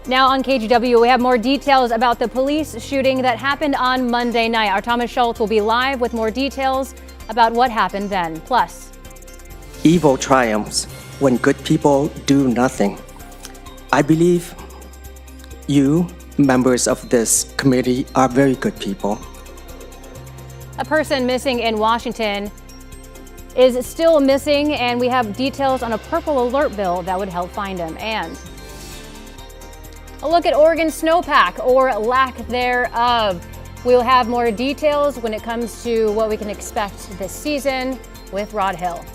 Now on KGW, we have more details about the police shooting that happened on Monday night. Our Thomas Schultz will be live with more details about what happened then. Plus, evil triumphs when good people do nothing. I believe you, members of this committee, are very good people. A person missing in Washington is still missing, and we have details on a purple alert bill that would help find him. And a look at Oregon's snowpack, or lack thereof. We'll have more details when it comes to what we can expect this season with Rod Hill.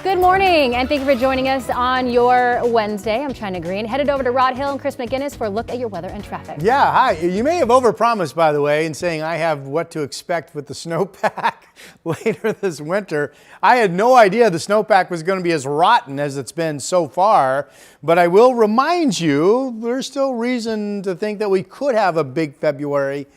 Good morning, and thank you for joining us on your Wednesday. I'm China Green, headed over to Rod Hill and Chris McGinnis for a look at your weather and traffic. Yeah, hi. You may have overpromised, by the way, in saying I have what to expect with the snowpack later this winter. I had no idea the snowpack was going to be as rotten as it's been so far, but I will remind you, there's still reason to think that we could have a big February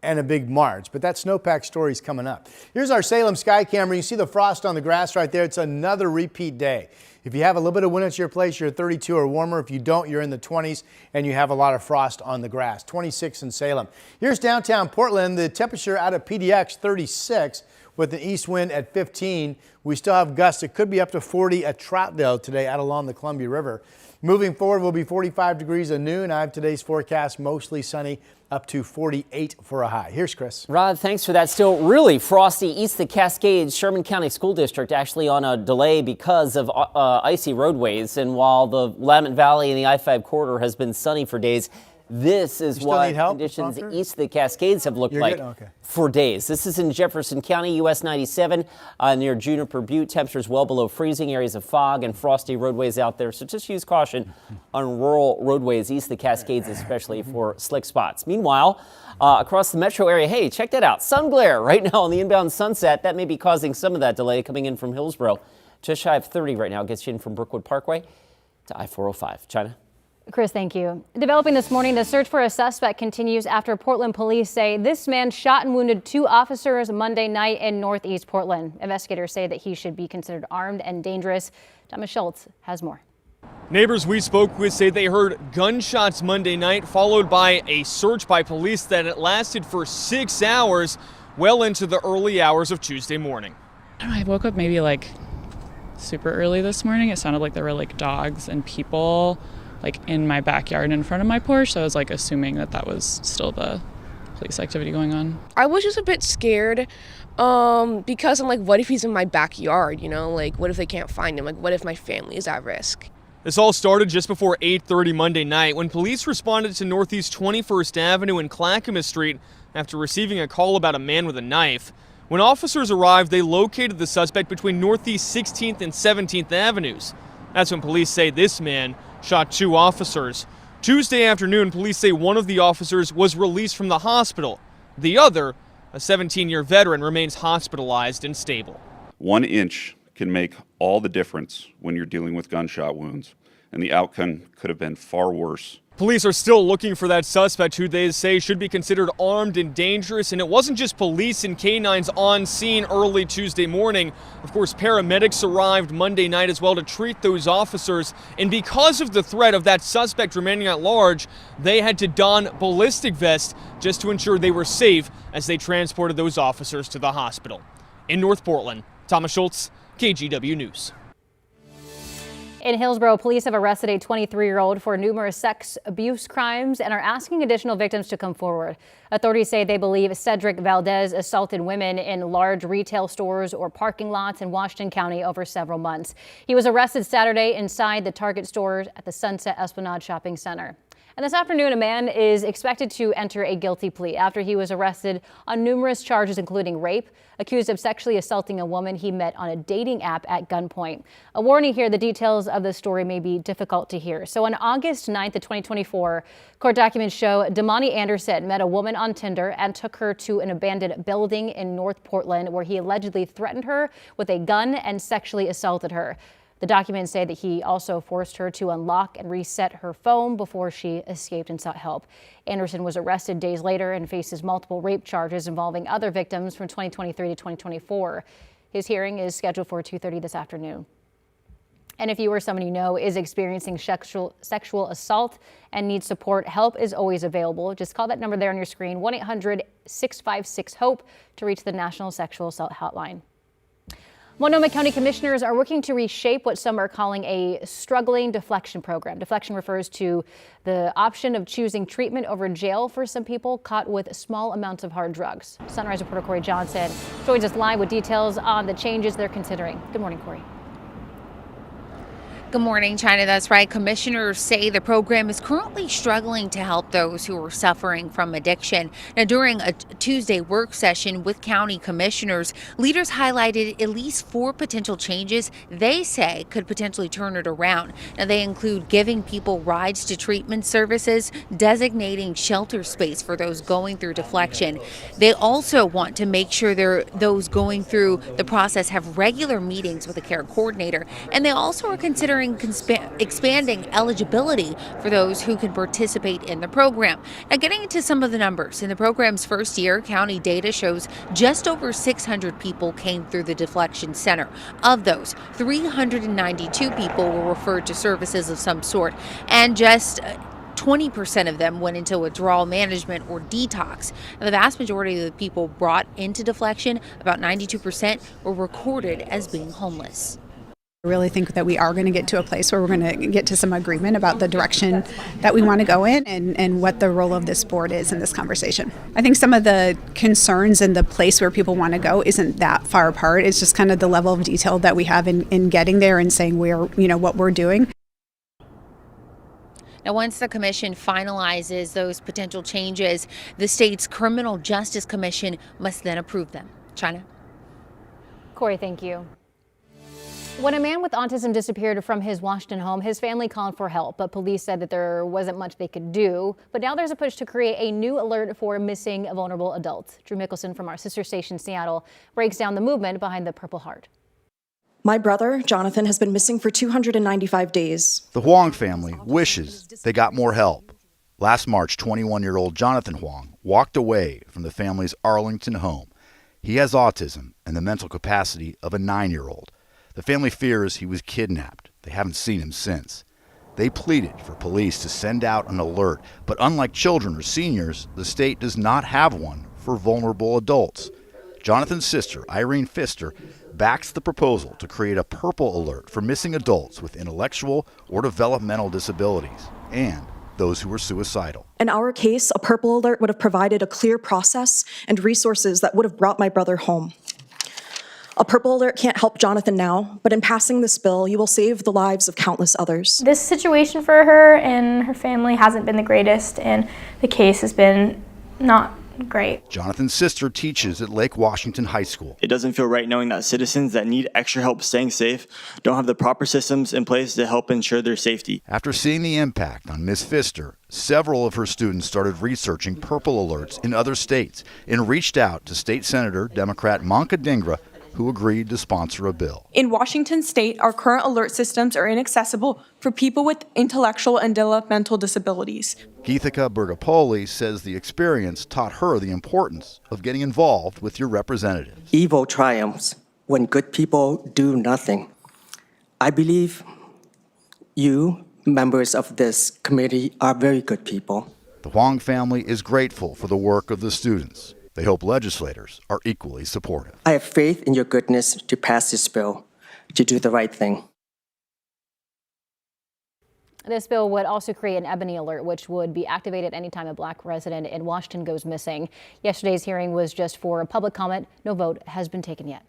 and a big March, but that snowpack story is coming up. Here's our Salem sky camera. You see the frost on the grass right there. It's another repeat day. If you have a little bit of wind at your place, you're at 32 or warmer. If you don't, you're in the 20s, and you have a lot of frost on the grass. 26 in Salem. Here's downtown Portland. The temperature out of PDX, 36, with an east wind at 15. We still have gusts. It could be up to 40 at Troutdale today out along the Columbia River. Moving forward, will be 45 degrees at noon. I have today's forecast mostly sunny, up to 48 for a high. Here's Chris. Rod, thanks for that. Still really frosty east of the Cascades. Sherman County School District actually on a delay because of icy roadways. And while the Willamette Valley and the I-5 corridor has been sunny for days, this is what conditions east of the Cascades have looked like for days. This is in Jefferson County, US 97, near Juniper Butte. Temperatures well below freezing, areas of fog and frosty roadways out there. So just use caution on rural roadways east of the Cascades, especially for slick spots. Meanwhile, across the metro area, hey, check that out. Sun glare right now on the inbound Sunset. That may be causing some of that delay coming in from Hillsborough. Just shy of 30 right now. Gets you in from Brookwood Parkway to I-405. China? Chris, thank you. Developing this morning, the search for a suspect continues after Portland police say this man shot and wounded 2 officers Monday night in Northeast Portland. Investigators say that he should be considered armed and dangerous. Thomas Schultz has more. Neighbors we spoke with say they heard gunshots Monday night, followed by a search by police that lasted for 6 hours, well into the early hours of Tuesday morning. I woke up maybe like super early this morning. It sounded like there were like dogs and people like in my backyard in front of my porch. So I was like assuming that that was still the police activity going on. I was just a bit scared because I'm like, what if he's in my backyard? You know, like what if they can't find him? Like what if my family is at risk? This all started just before 8:30 Monday night when police responded to Northeast 21st Avenue and Clackamas Street after receiving a call about a man with a knife. When officers arrived, they located the suspect between Northeast 16th and 17th Avenues. That's when police say this man shot 2 officers. Tuesday afternoon, police say one of the officers was released from the hospital. The other, a 17-year veteran, remains hospitalized and stable. 1 inch can make all the difference when you're dealing with gunshot wounds, and the outcome could have been far worse. Police are still looking for that suspect who they say should be considered armed and dangerous. And it wasn't just police and canines on scene early Tuesday morning. Of course, paramedics arrived Monday night as well to treat those officers. And because of the threat of that suspect remaining at large, they had to don ballistic vests just to ensure they were safe as they transported those officers to the hospital. In North Portland, Thomas Schultz, KGW News. In Hillsborough, police have arrested a 23-year-old for numerous sex abuse crimes and are asking additional victims to come forward. Authorities say they believe Cedric Valdez assaulted women in large retail stores or parking lots in Washington County over several months. He was arrested Saturday inside the Target stores at the Sunset Esplanade Shopping Center. And this afternoon, a man is expected to enter a guilty plea after he was arrested on numerous charges, including rape, accused of sexually assaulting a woman he met on a dating app at gunpoint. A warning here, the details of the story may be difficult to hear. So on August 9th of 2024, court documents show Damani Anderson met a woman on Tinder and took her to an abandoned building in North Portland where he allegedly threatened her with a gun and sexually assaulted her. The documents say that he also forced her to unlock and reset her phone before she escaped and sought help. Anderson was arrested days later and faces multiple rape charges involving other victims from 2023 to 2024. His hearing is scheduled for 2:30 this afternoon. And if you or someone you know is experiencing sexual assault and needs support, help is always available. Just call that number there on your screen, 1-800-656-HOPE, to reach the National Sexual Assault Hotline. Multnomah County commissioners are working to reshape what some are calling a struggling deflection program. Deflection refers to the option of choosing treatment over jail for some people caught with small amounts of hard drugs. Sunrise reporter Corey Johnson joins us live with details on the changes they're considering. Good morning, Corey. Good morning, China. That's right. Commissioners say the program is currently struggling to help those who are suffering from addiction. Now, during a Tuesday work session with county commissioners, leaders highlighted at least 4 potential changes they say could potentially turn it around. Now, they include giving people rides to treatment services, designating shelter space for those going through deflection. They also want to make sure those going through the process have regular meetings with a care coordinator, and they also are considering expanding eligibility for those who can participate in the program. Now, getting into some of the numbers, in the program's first year, county data shows just over 600 people came through the deflection center. Of those, 392 people were referred to services of some sort, and just 20% of them went into withdrawal management or detox. And the vast majority of the people brought into deflection, about 92%, were recorded as being homeless. I really think that we are going to get to a place where we're going to get to some agreement about the direction that we want to go in and what the role of this board is in this conversation. I think some of the concerns and the place where people want to go isn't that far apart. It's just kind of the level of detail that we have in getting there and saying what we're doing. Now, once the commission finalizes those potential changes, the state's Criminal Justice Commission must then approve them. China? Corey, thank you. When a man with autism disappeared from his Washington home, his family called for help, but police said that there wasn't much they could do. But now there's a push to create a new alert for missing vulnerable adults. Drew Mickelson from our sister station Seattle breaks down the movement behind the Purple Heart. My brother, Jonathan, has been missing for 295 days. The Huang family wishes they got more help. Last March, 21-year-old Jonathan Huang walked away from the family's Arlington home. He has autism and the mental capacity of a 9-year-old. The family fears he was kidnapped. They haven't seen him since. They pleaded for police to send out an alert, but unlike children or seniors, the state does not have one for vulnerable adults. Jonathan's sister, Irene Pfister, backs the proposal to create a purple alert for missing adults with intellectual or developmental disabilities and those who are suicidal. In our case, a purple alert would have provided a clear process and resources that would have brought my brother home. A purple alert can't help Jonathan now, but in passing this bill, you will save the lives of countless others. This situation for her and her family hasn't been the greatest, and the case has been not great. Jonathan's sister teaches at Lake Washington High School. It doesn't feel right knowing that citizens that need extra help staying safe don't have the proper systems in place to help ensure their safety. After seeing the impact on Ms. Pfister, several of her students started researching purple alerts in other states and reached out to State Senator Democrat Manka Dhingra, who agreed to sponsor a bill. In Washington state, our current alert systems are inaccessible for people with intellectual and developmental disabilities. Geethika Bergapoli says the experience taught her the importance of getting involved with your representatives. Evil triumphs when good people do nothing. I believe you, members of this committee, are very good people. The Huang family is grateful for the work of the students. They hope legislators are equally supportive. I have faith in your goodness to pass this bill, to do the right thing. This bill would also create an ebony alert, which would be activated anytime a black resident in Washington goes missing. Yesterday's hearing was just for a public comment. No vote has been taken yet.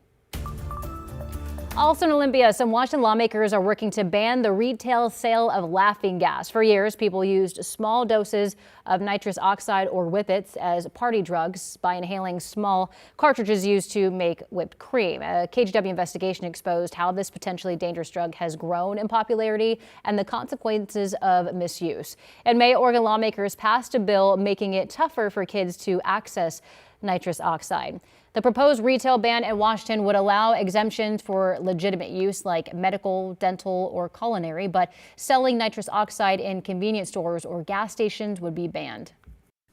Also in Olympia, some Washington lawmakers are working to ban the retail sale of laughing gas. For years, people used small doses of nitrous oxide or whippets as party drugs by inhaling small cartridges used to make whipped cream. A KGW investigation exposed how this potentially dangerous drug has grown in popularity and the consequences of misuse. In May, Oregon lawmakers passed a bill making it tougher for kids to access nitrous oxide. The proposed retail ban in Washington would allow exemptions for legitimate use like medical, dental, or culinary, but selling nitrous oxide in convenience stores or gas stations would be banned.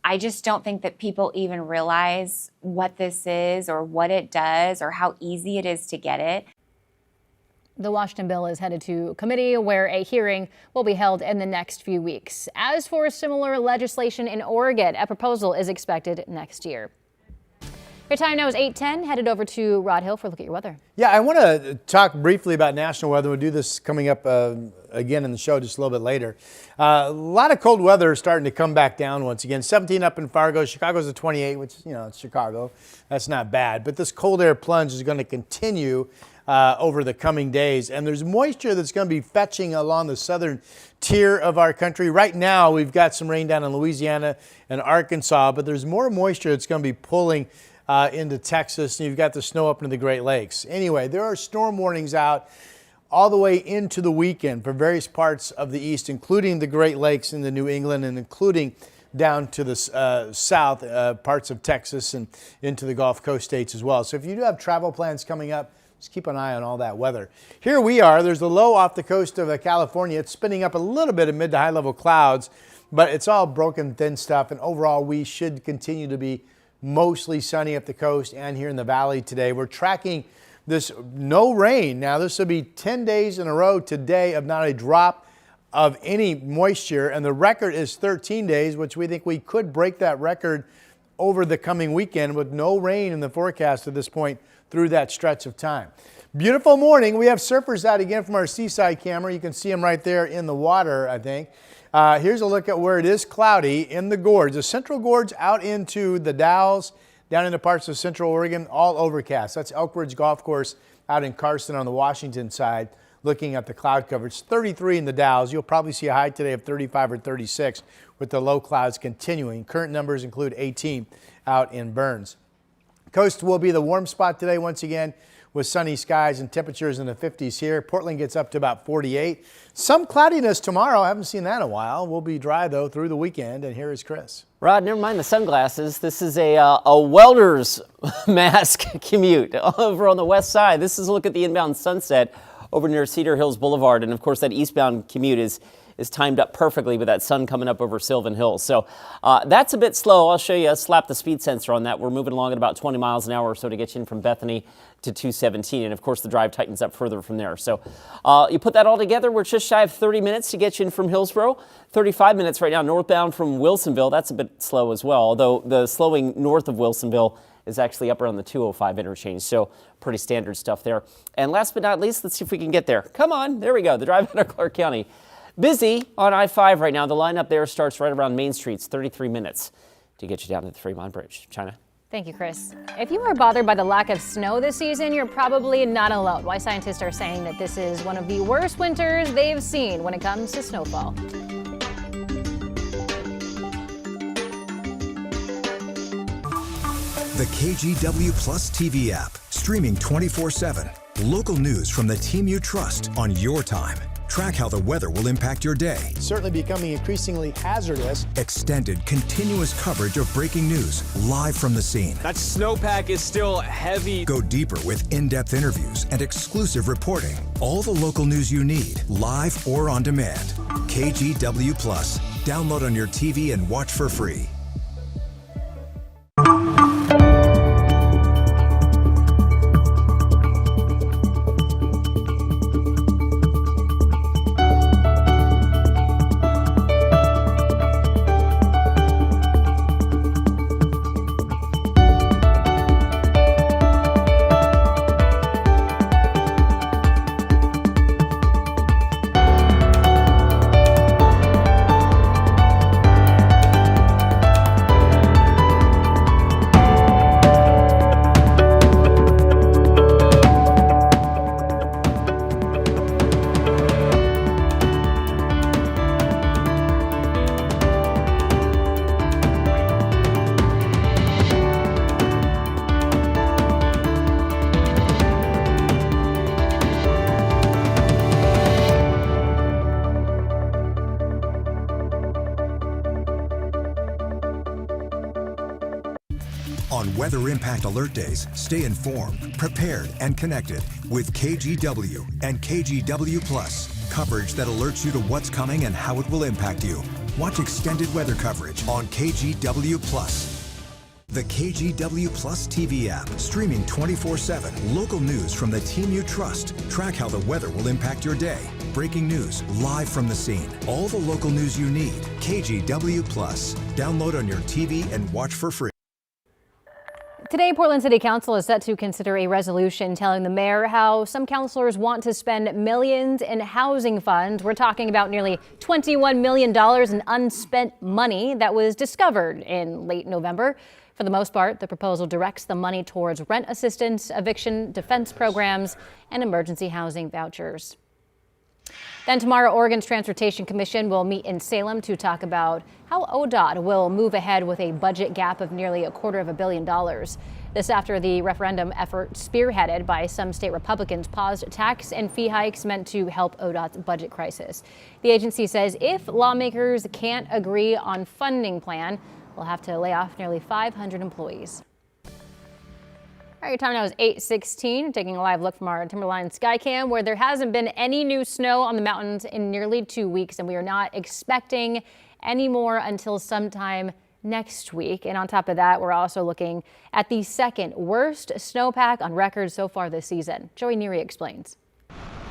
I just don't think that people even realize what this is or what it does or how easy it is to get it. The Washington bill is headed to committee where a hearing will be held in the next few weeks. As for similar legislation in Oregon, a proposal is expected next year. Your time now is 8:10. Headed over to Rod Hill for a look at your weather. Yeah, I want to talk briefly about national weather. We'll do this coming up again in the show just a little bit later. A lot of cold weather starting to come back down once again. 17 up in Fargo. Chicago's at 28, which, it's Chicago. That's not bad. But this cold air plunge is going to continue over the coming days. And there's moisture that's going to be fetching along the southern tier of our country. Right now, we've got some rain down in Louisiana and Arkansas, but there's more moisture that's going to be pulling into Texas, and you've got the snow up into the Great Lakes. Anyway, there are storm warnings out all the way into the weekend for various parts of the east, including the Great Lakes in the New England and including down to the south parts of Texas and into the Gulf Coast states as well. So if you do have travel plans coming up, just keep an eye on all that weather. Here we are. There's the low off the coast of California. It's spinning up a little bit of mid to high level clouds, but it's all broken thin stuff. And overall, we should continue to be mostly sunny up the coast and here in the valley today. We're tracking this no rain. Now, this will be 10 days in a row today of not a drop of any moisture, and the record is 13 days, which we think we could break that record over the coming weekend with no rain in the forecast at this point through that stretch of time. Beautiful morning. We have surfers out again from our seaside camera. You can see them right there in the water, I think. Here's a look at where it is cloudy in the gorge. The central gorge out into the Dalles, down into parts of central Oregon, all overcast. That's Elk Ridge Golf Course out in Carson on the Washington side, looking at the cloud coverage. 33 in the Dalles. You'll probably see a high today of 35 or 36 with the low clouds continuing. Current numbers include 18 out in Burns. Coast will be the warm spot today once again, with sunny skies and temperatures in the 50s here. Portland gets up to about 48. Some cloudiness tomorrow. I haven't seen that in a while. We'll be dry, though, through the weekend. And here is Chris. Rod, never mind the sunglasses. This is a welder's mask commute over on the west side. This is a look at the inbound Sunset over near Cedar Hills Boulevard. And, of course, that eastbound commute is timed up perfectly with that sun coming up over Sylvan Hills. So that's a bit slow. I'll show you. Slap the speed sensor on that. We're moving along at about 20 miles an hour or so to get you in from Bethany to 217. And of course, the drive tightens up further from there. So you put that all together, we're just shy of 30 minutes to get you in from Hillsboro. 35 minutes right now northbound from Wilsonville. That's a bit slow as well, although the slowing north of Wilsonville is actually up around the 205 interchange. So pretty standard stuff there. And last but not least, let's see if we can get there. Come on. There we go. The drive out of Clark County. Busy on I-5 right now. The lineup there starts right around Main Street. It's 33 minutes to get you down to the Fremont Bridge. China. Thank you, Chris. If you are bothered by the lack of snow this season, you're probably not alone. Why scientists are saying that this is one of the worst winters they've seen when it comes to snowfall. The KGW Plus TV app, streaming 24/7. Local news from the team you trust on your time. Track how the weather will impact your day. Certainly becoming increasingly hazardous. Extended, continuous coverage of breaking news live from the scene. That snowpack is still heavy. Go deeper with in-depth interviews and exclusive reporting. All the local news you need, live or on demand. KGW Plus. Download on your TV and watch for free. On Weather Impact Alert Days, stay informed, prepared, and connected with KGW and KGW Plus. Coverage that alerts you to what's coming and how it will impact you. Watch extended weather coverage on KGW Plus. The KGW Plus TV app, streaming 24/7. Local news from the team you trust. Track how the weather will impact your day. Breaking news, live from the scene. All the local news you need. KGW Plus. Download on your TV and watch for free. Today, Portland City Council is set to consider a resolution telling the mayor how some councilors want to spend millions in housing funds. We're talking about nearly $21 million in unspent money that was discovered in late November. For the most part, the proposal directs the money towards rent assistance, eviction defense programs, and emergency housing vouchers. Then tomorrow, Oregon's Transportation Commission will meet in Salem to talk about how ODOT will move ahead with a budget gap of nearly $250 million. This after the referendum effort spearheaded by some state Republicans paused tax and fee hikes meant to help ODOT's budget crisis. The agency says if lawmakers can't agree on funding plan, we'll have to lay off nearly 500 employees. All right, your time now is 8:16. Taking a live look from our Timberline Skycam, where there hasn't been any new snow on the mountains in nearly 2 weeks, and we are not expecting any more until sometime next week. And on top of that, we're also looking at the second worst snowpack on record so far this season. Joey Neary explains.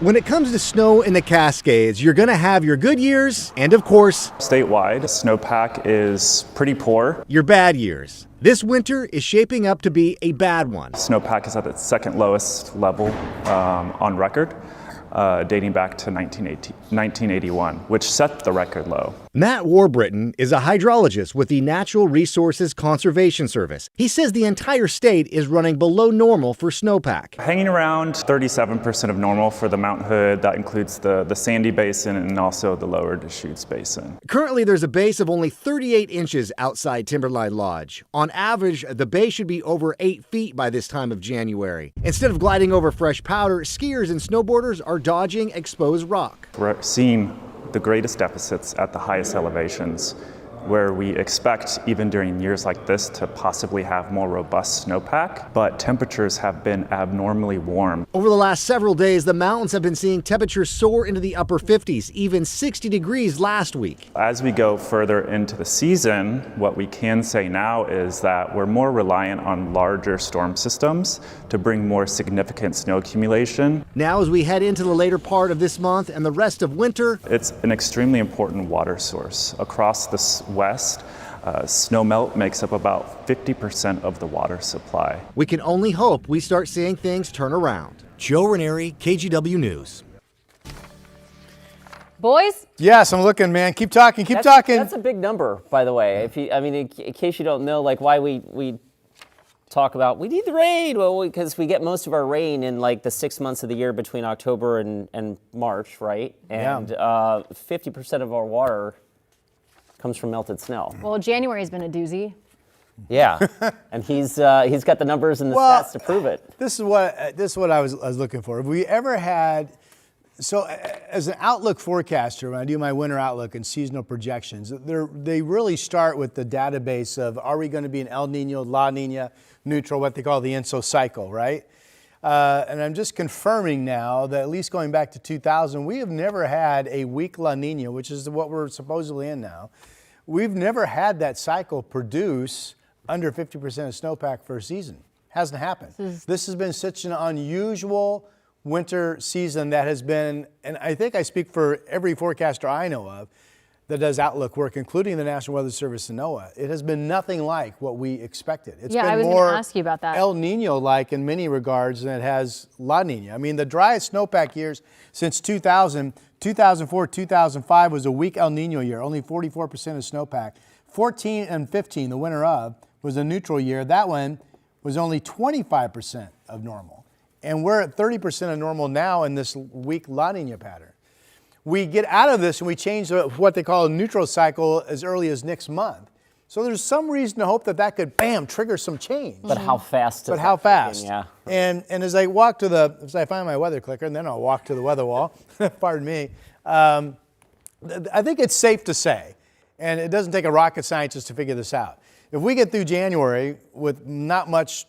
When it comes to snow in the Cascades, you're going to have your good years and, of course, statewide, snowpack is pretty poor. Your bad years. This winter is shaping up to be a bad one. Snowpack is at its second lowest level on record, dating back to 1981, which set the record low. Matt Warbritton is a hydrologist with the Natural Resources Conservation Service. He says the entire state is running below normal for snowpack. Hanging around 37% of normal for the Mount Hood. That includes the Sandy Basin and also the lower Deschutes Basin. Currently, there's a base of only 38 inches outside Timberline Lodge. On average, the base should be over 8 feet by this time of January. Instead of gliding over fresh powder, skiers and snowboarders are dodging exposed rock. We're seeing the greatest deficits at the highest elevations, where we expect, even during years like this, to possibly have more robust snowpack, but temperatures have been abnormally warm. Over the last several days, the mountains have been seeing temperatures soar into the upper 50s, even 60 degrees last week. As we go further into the season, what we can say now is that we're more reliant on larger storm systems to bring more significant snow accumulation. Now, as we head into the later part of this month and the rest of winter, it's an extremely important water source. Across the West, snowmelt makes up about 50% of the water supply. We can only hope we start seeing things turn around. Joe Ranieri, KGW News. Boys? Yes, I'm looking, man. Keep talking, keep talking. That's a big number, by the way. In case you don't know, like why we talk about we need the rain. Well, because we get most of our rain in like the 6 months of the year between October and March, right? And 50% of our water comes from melted snow. Well, January's been a doozy. Yeah, and he's got the numbers and the stats to prove it. This is what I was looking for. Have we ever had? So, as an outlook forecaster, when I do my winter outlook and seasonal projections, they really start with the database of are we going to be an El Nino, La Nina, neutral, what they call the ENSO cycle, right? And I'm just confirming now that at least going back to 2000, we have never had a weak La Nina, which is what we're supposedly in now. We've never had that cycle produce under 50% of snowpack for a season. Hasn't happened. This has been such an unusual winter season that has been, and I think I speak for every forecaster I know of that does outlook work, including the National Weather Service and NOAA. It has been nothing like what we expected. It's been I was going to ask you about that. El Nino-like in many regards than it has La Nina. I mean, the driest snowpack years since 2000, 2004, 2005 was a weak El Nino year, only 44% of snowpack. 14 and 15, the winter of, was a neutral year. That one was only 25% of normal. And we're at 30% of normal now in this weak La Nina pattern. We get out of this and we change what they call a neutral cycle as early as next month. So there's some reason to hope that could, bam, trigger some change. But how fast? But how fast? Yeah. And as I walk as I find my weather clicker, and then I'll walk to the weather wall, pardon me, I think it's safe to say, and it doesn't take a rocket scientist to figure this out. If we get through January with not much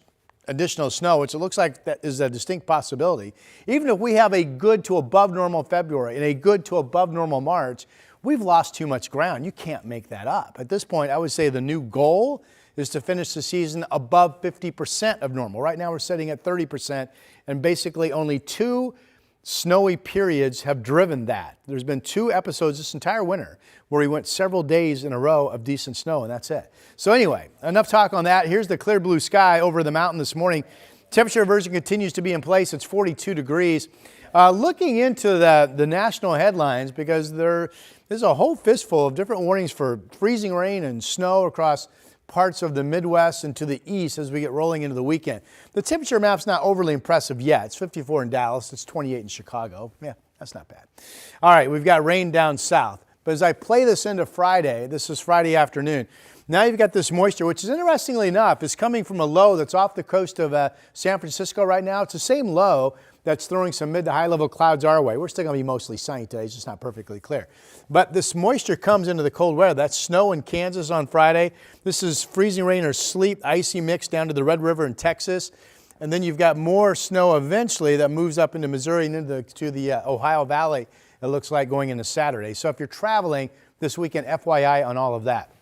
additional snow, which it looks like that is a distinct possibility, even if we have a good to above normal February and a good to above normal March, we've lost too much ground. You can't make that up. At this point, I would say the new goal is to finish the season above 50% of normal. Right now we're sitting at 30%, and basically only 2 snowy periods have driven that. There's been 2 episodes this entire winter where we went several days in a row of decent snow, and that's it. So anyway, enough talk on that. Here's the clear blue sky over the mountain this morning. Temperature aversion continues to be in place. It's 42 degrees. Looking into the national headlines, because there's a whole fistful of different warnings for freezing rain and snow across parts of the Midwest and to the east as we get rolling into the weekend. The temperature map's not overly impressive yet. It's 54 in Dallas. It's 28 in Chicago. Yeah, that's not bad. All right, we've got rain down south. But as I play this into Friday, this is Friday afternoon, now you've got this moisture, which is interestingly enough, is coming from a low that's off the coast of San Francisco right now. It's the same low that's throwing some mid to high level clouds our way. We're still going to be mostly sunny today. It's just not perfectly clear. But this moisture comes into the cold weather. That's snow in Kansas on Friday. This is freezing rain or sleet, icy mix down to the Red River in Texas. And then you've got more snow eventually that moves up into Missouri and into the Ohio Valley, it looks like, going into Saturday. So if you're traveling this weekend, FYI on all of that.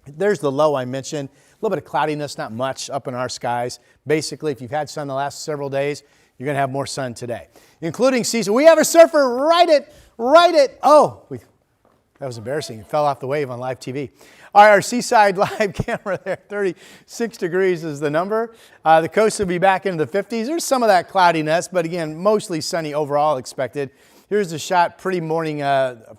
There's the low I mentioned. A little bit of cloudiness, not much up in our skies. Basically, if you've had sun the last several days, you're going to have more sun today, including season. We have a surfer right at. Oh, that was embarrassing. It fell off the wave on live TV. All right, our Seaside live camera there, 36 degrees is the number. The coast will be back into the 50s. There's some of that cloudiness, but again, mostly sunny overall expected. Here's a shot pretty morning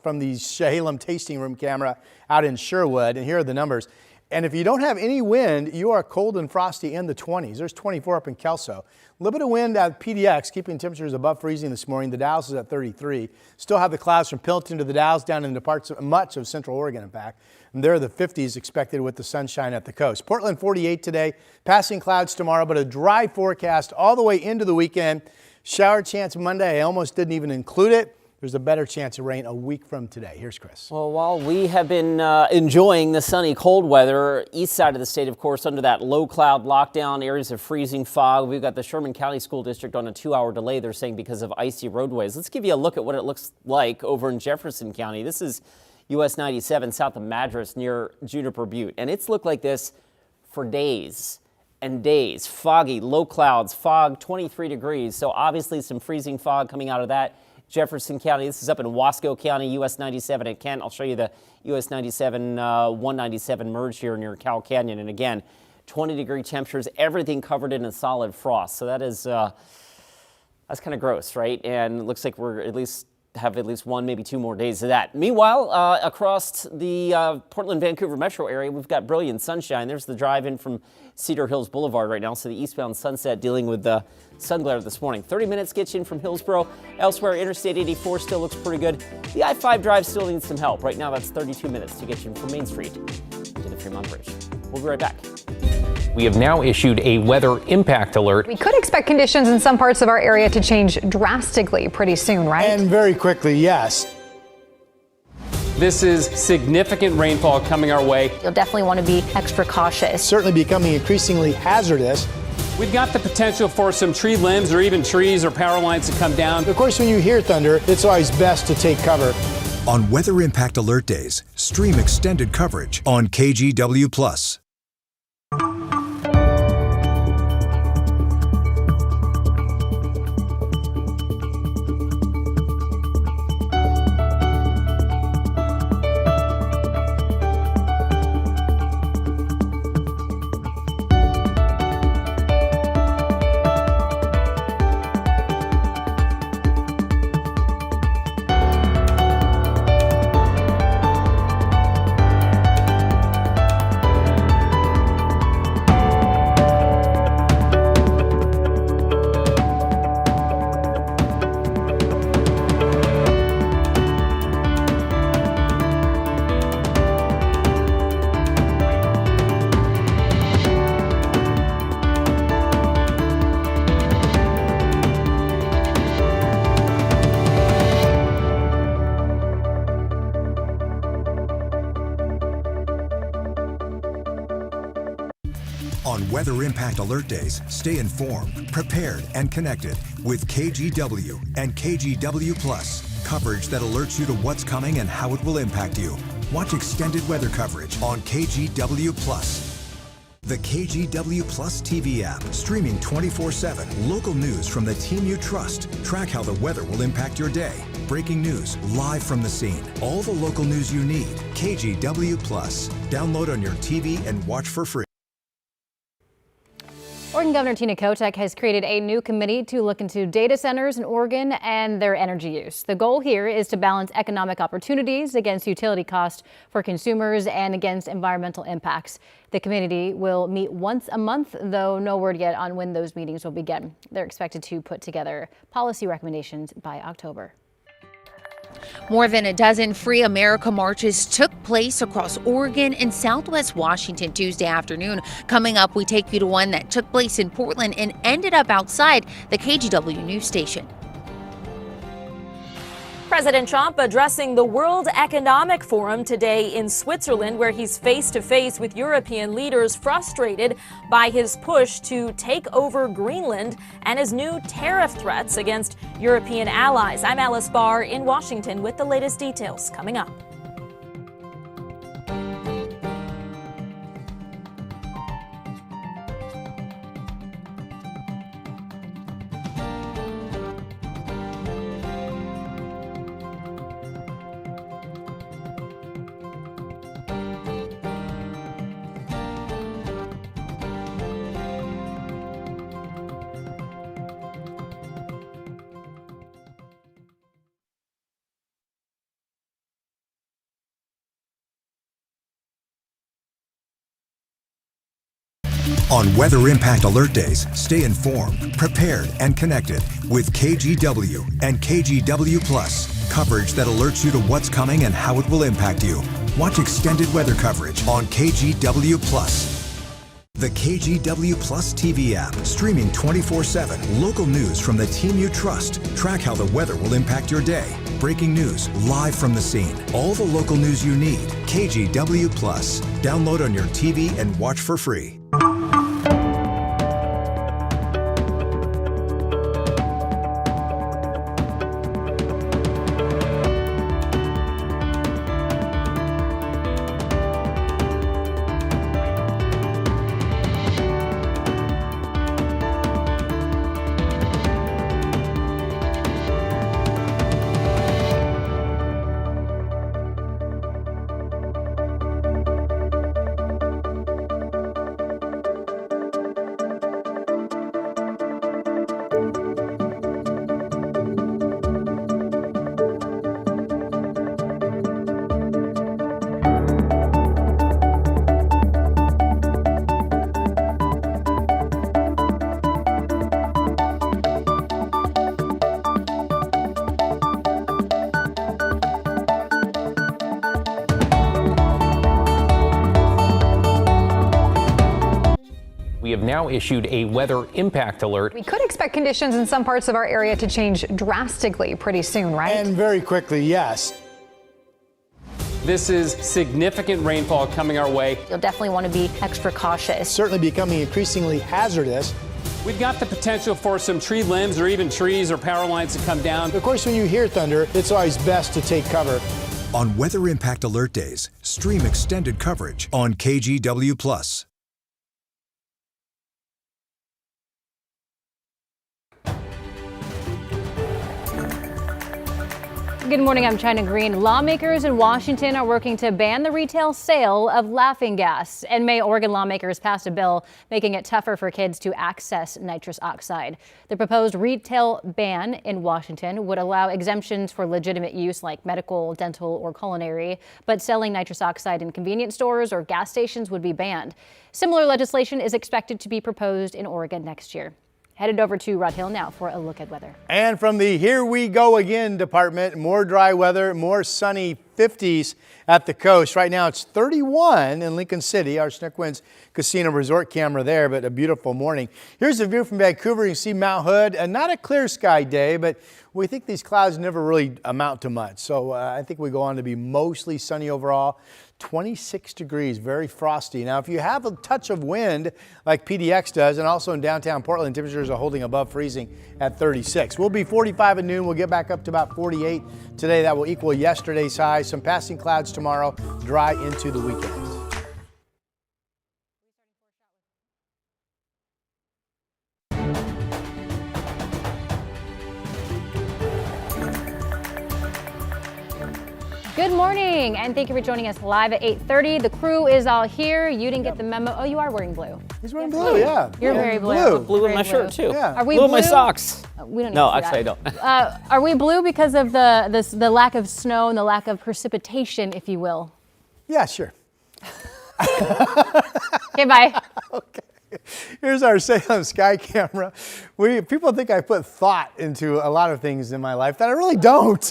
from the Chehalem tasting room camera out in Sherwood, and here are the numbers. And if you don't have any wind, you are cold and frosty in the 20s. There's 24 up in Kelso. A little bit of wind at PDX, keeping temperatures above freezing this morning. The Dalles is at 33. Still have the clouds from Pilton to the Dalles down into much of central Oregon, in fact. And there are the 50s expected with the sunshine at the coast. Portland 48 today, passing clouds tomorrow, but a dry forecast all the way into the weekend. Shower chance Monday. I almost didn't even include it. There's a better chance of rain a week from today. Here's Chris. Well, while we have been enjoying the sunny, cold weather, east side of the state, of course, under that low cloud lockdown, areas of freezing fog. We've got the Sherman County School District on a 2-hour delay, they're saying, because of icy roadways. Let's give you a look at what it looks like over in Jefferson County. This is US 97 south of Madras near Juniper Butte. And it's looked like this for days and days. Foggy, low clouds, fog, 23 degrees. So obviously some freezing fog coming out of that. Jefferson County, this is up in Wasco County, US 97 at Kent. I'll show you the US 97, 197 merge here near Cow Canyon. And again, 20-degree temperatures, everything covered in a solid frost. So that is, that's kind of gross, right? And it looks like we're have at least 1, maybe 2 more days of that. Meanwhile, across the Portland-Vancouver metro area, we've got brilliant sunshine. There's the drive-in from Cedar Hills Boulevard right now. So the eastbound Sunset dealing with the sun glare this morning. 30 minutes gets you in from Hillsboro. Elsewhere, Interstate 84 still looks pretty good. The I-5 drive still needs some help. Right now, that's 32 minutes to get you in from Main Street to the Fremont Bridge. We'll be right back. We have now issued a weather impact alert. We could expect conditions in some parts of our area to change drastically pretty soon, right? And very quickly, yes. This is significant rainfall coming our way. You'll definitely want to be extra cautious. Certainly becoming increasingly hazardous. We've got the potential for some tree limbs or even trees or power lines to come down. Of course, when you hear thunder, it's always best to take cover. On Weather Impact Alert Days, stream extended coverage on KGW+. On Weather Impact Alert Days, stay informed, prepared, and connected with KGW and KGW+. coverage that alerts you to what's coming and how it will impact you. Watch extended weather coverage on KGW Plus. The KGW Plus TV app, streaming 24/7. Local news from the team you trust. Track how the weather will impact your day. Breaking news live from the scene. All the local news you need. KGW Plus. Download on your TV and watch for free. Oregon Governor Tina Kotek has created a new committee to look into data centers in Oregon and their energy use. The goal here is to balance economic opportunities against utility costs for consumers and against environmental impacts. The committee will meet once a month, though no word yet on when those meetings will begin. They're expected to put together policy recommendations by October. More than a dozen Free America marches took place across Oregon and Southwest Washington Tuesday afternoon. Coming up, we take you to one that took place in Portland and ended up outside the KGW news station. President Trump addressing the World Economic Forum today in Switzerland, where he's face-to-face with European leaders frustrated by his push to take over Greenland and his new tariff threats against European allies. I'm Alice Barr in Washington with the latest details coming up. On Weather Impact Alert Days, stay informed, prepared, and connected with KGW and KGW Plus. Coverage that alerts you to what's coming and how it will impact you. Watch extended weather coverage on KGW Plus. The KGW Plus TV app, streaming 24/7. Local news from the team you trust. Track how the weather will impact your day. Breaking news live from the scene. All the local news you need. KGW Plus. Download on your TV and watch for free. We have now issued a weather impact alert. We could expect conditions in some parts of our area to change drastically pretty soon, right? And very quickly, yes. This is significant rainfall coming our way. You'll definitely want to be extra cautious. Certainly becoming increasingly hazardous. We've got the potential for some tree limbs or even trees or power lines to come down. Of course, when you hear thunder, it's always best to take cover. On Weather Impact Alert Days, stream extended coverage on KGW Plus. Good morning, I'm China Green. Lawmakers in Washington are working to ban the retail sale of laughing gas. In May, Oregon lawmakers passed a bill making it tougher for kids to access nitrous oxide. The proposed retail ban in Washington would allow exemptions for legitimate use like medical, dental, or culinary, but selling nitrous oxide in convenience stores or gas stations would be banned. Similar legislation is expected to be proposed in Oregon next year. Headed over to Rod Hill now for a look at weather. And from the Here We Go Again department, more dry weather, more sunny 50s at the coast. Right now it's 31 in Lincoln City, our Snook Winds Casino Resort camera there, but a beautiful morning. Here's a view from Vancouver. You can see Mount Hood, and not a clear sky day, but we think these clouds never really amount to much. So I think we go on to be mostly sunny overall. 26 degrees, very frosty. Now, if you have a touch of wind like PDX does, and also in downtown Portland, temperatures are holding above freezing at 36. We'll be 45 at noon. We'll get back up to about 48 today. That will equal yesterday's high. Some passing clouds tomorrow, dry into the weekend. Good morning, and thank you for joining us live at 8:30. The crew is all here. You didn't get the memo. Oh, you are wearing blue. He's wearing blue, yeah. You're very blue. Blue in my shirt, too. Yeah. Are we blue blue? in my socks. We don't need No, to see actually, that. I don't. Are we blue because of the lack of snow and the lack of precipitation, if you will? Yeah, sure. Okay, bye. Okay. Here's our Salem sky camera. People think I put thought into a lot of things in my life that I really don't.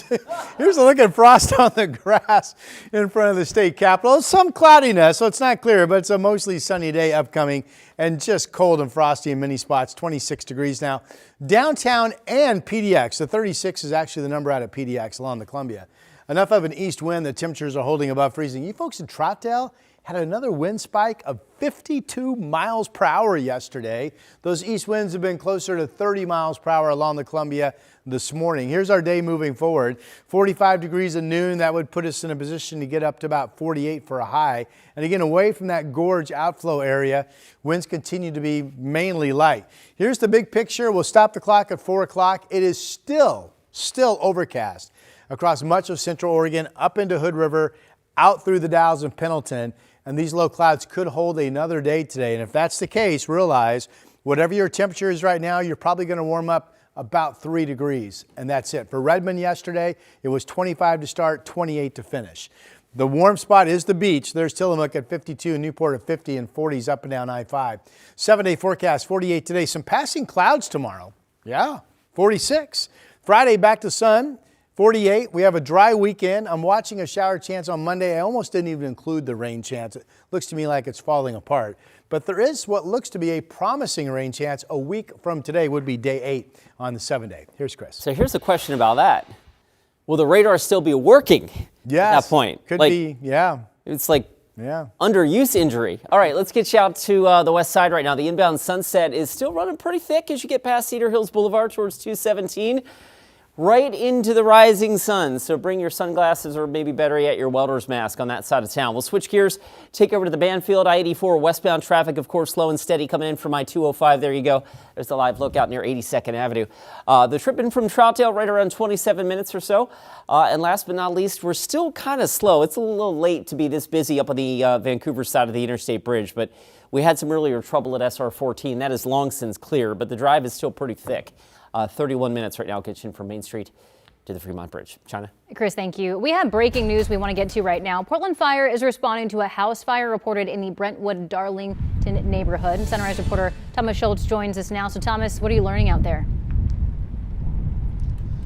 Here's a look at frost on the grass in front of the state capitol. Some cloudiness, so it's not clear, but it's a mostly sunny day upcoming and just cold and frosty in many spots. 26 degrees now. Downtown and PDX. The 36 is actually the number out at PDX along the Columbia. Enough of an east wind that temperatures are holding above freezing. You folks in Troutdale had another wind spike of 52 miles per hour yesterday. Those east winds have been closer to 30 miles per hour along the Columbia this morning. Here's our day moving forward. 45 degrees at noon. That would put us in a position to get up to about 48 for a high. And again, away from that gorge outflow area, winds continue to be mainly light. Here's the big picture. We'll stop the clock at 4 o'clock. It is still overcast across much of Central Oregon, up into Hood River, out through the Dalles and Pendleton. And these low clouds could hold another day today. And if that's the case, realize whatever your temperature is right now, you're probably going to warm up about 3 degrees. And that's it. For Redmond yesterday, it was 25 to start, 28 to finish. The warm spot is the beach. There's Tillamook at 52, Newport at 50, and 40s up and down I-5. 7-day forecast, 48 today. Some passing clouds tomorrow. Yeah, 46. Friday, back to sun. 48. We have a dry weekend. I'm watching a shower chance on Monday. I almost didn't even include the rain chance. It looks to me like it's falling apart. But there is what looks to be a promising rain chance. A week from today would be day 8 on the 7-day. Here's Chris. So here's the question about that. Will the radar still be working at that point? Could be, yeah. It's like underuse injury. All right, let's get you out to the west side right now. The inbound Sunset is still running pretty thick as you get past Cedar Hills Boulevard towards 217. Right into the rising sun, so bring your sunglasses or maybe better yet your welder's mask on that side of town. We'll switch gears, take over to the Banfield. I-84 westbound traffic, of course, slow and steady coming in from I-205. There you go. There's the live look out near 82nd Avenue. The trip in from Troutdale right around 27 minutes or so. And last but not least, we're still kind of slow. It's a little late to be this busy up on the Vancouver side of the Interstate Bridge, but we had some earlier trouble at SR 14. That is long since clear, but the drive is still pretty thick. 31 minutes right now gets you in from Main Street to the Fremont Bridge. China? Chris, thank you. We have breaking news we want to get to right now. Portland Fire is responding to a house fire reported in the Brentwood-Darlington neighborhood. Sunrise reporter Thomas Schultz joins us now. So Thomas, what are you learning out there?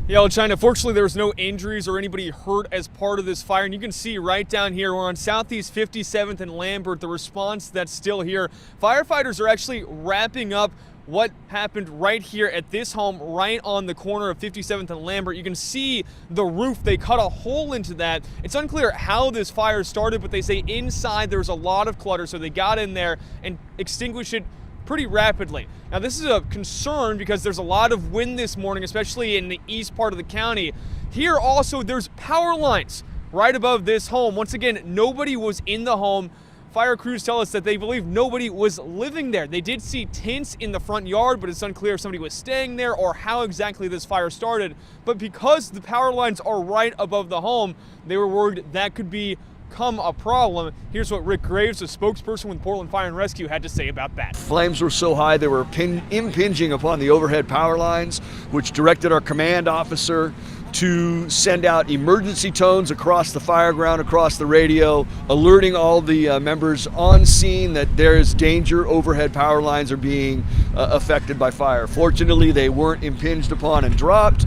Yeah, well, China, fortunately, there was no injuries or anybody hurt as part of this fire. And you can see right down here, we're on Southeast 57th and Lambert, the response that's still here. Firefighters are actually wrapping up what happened right here at this home, right on the corner of 57th and Lambert. You can see the roof. They cut a hole into that. It's unclear how this fire started, but they say inside there was a lot of clutter, so they got in there and extinguished it pretty rapidly. Now, this is a concern because there's a lot of wind this morning, especially in the east part of the county. Here also, there's power lines right above this home. Once again, nobody was in the home. Fire crews tell us that they believe nobody was living there. They did see tents in the front yard, but it's unclear if somebody was staying there or how exactly this fire started. But because the power lines are right above the home, they were worried that could become a problem. Here's what Rick Graves, a spokesperson with Portland Fire and Rescue, had to say about that. Flames were so high they were impinging upon the overhead power lines, which directed our command officer to send out emergency tones across the fire ground, across the radio, alerting all the members on scene that there is danger. Overhead power lines are being affected by fire. Fortunately, they weren't impinged upon and dropped.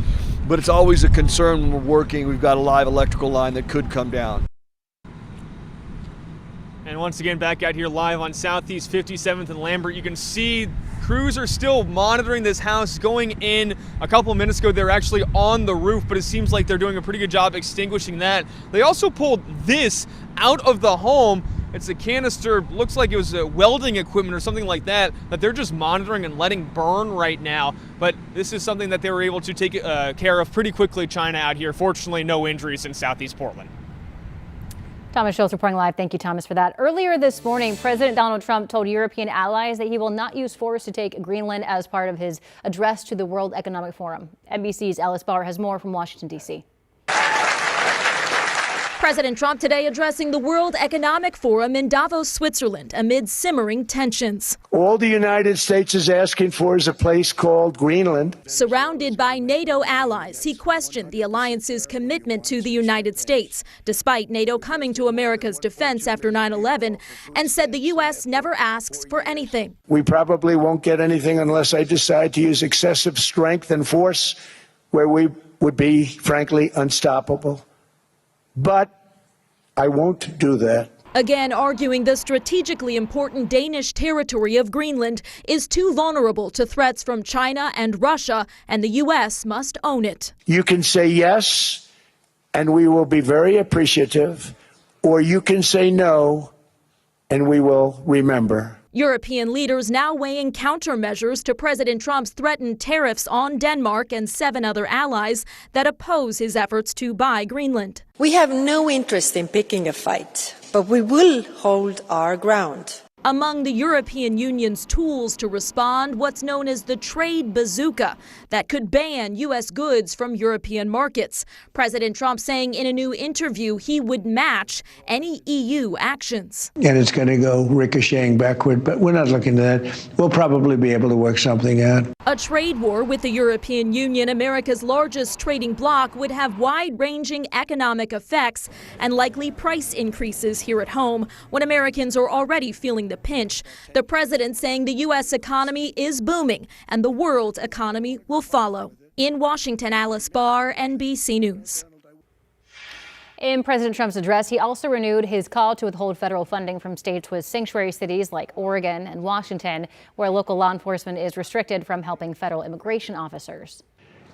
but it's always a concern when we're working. We've got a live electrical line that could come down. And once again, back out here live on Southeast 57th and Lambert, you can see crews are still monitoring this house. Going in a couple of minutes ago, they're actually on the roof, but it seems like they're doing a pretty good job extinguishing that. They also pulled this out of the home. It's a canister, looks like it was welding equipment or something like that, that they're just monitoring and letting burn right now. But this is something that they were able to take care of pretty quickly, China, out here. Fortunately, no injuries in Southeast Portland. Thomas Schultz reporting live. Thank you, Thomas, for that. Earlier this morning, President Donald Trump told European allies that he will not use force to take Greenland as part of his address to the World Economic Forum. NBC's Alice Barr has more from Washington, D.C. President Trump today addressing the World Economic Forum in Davos, Switzerland, amid simmering tensions. All the United States is asking for is a place called Greenland. Surrounded by NATO allies, he questioned the alliance's commitment to the United States, despite NATO coming to America's defense after 9/11, and said the U.S. never asks for anything. We probably won't get anything unless I decide to use excessive strength and force, where we would be, frankly, unstoppable. But I won't do that. Again, arguing the strategically important Danish territory of Greenland is too vulnerable to threats from China and Russia, and the U.S. must own it. You can say yes, and we will be very appreciative, or you can say no, and we will remember. European leaders now weighing countermeasures to President Trump's threatened tariffs on Denmark and 7 other allies that oppose his efforts to buy Greenland. We have no interest in picking a fight, but we will hold our ground. Among the European Union's tools to respond, what's known as the trade bazooka that could ban U.S. goods from European markets. President Trump saying in a new interview he would match any EU actions. And it's going to go ricocheting backward, but we're not looking at that. We'll probably be able to work something out. A trade war with the European Union, America's largest trading bloc, would have wide-ranging economic effects and likely price increases here at home when Americans are already feeling the pinch. The president saying the U.S. economy is booming and the world economy will follow. In Washington, Alice Barr, NBC News. In President Trump's address, he also renewed his call to withhold federal funding from states with sanctuary cities like Oregon and Washington, where local law enforcement is restricted from helping federal immigration officers.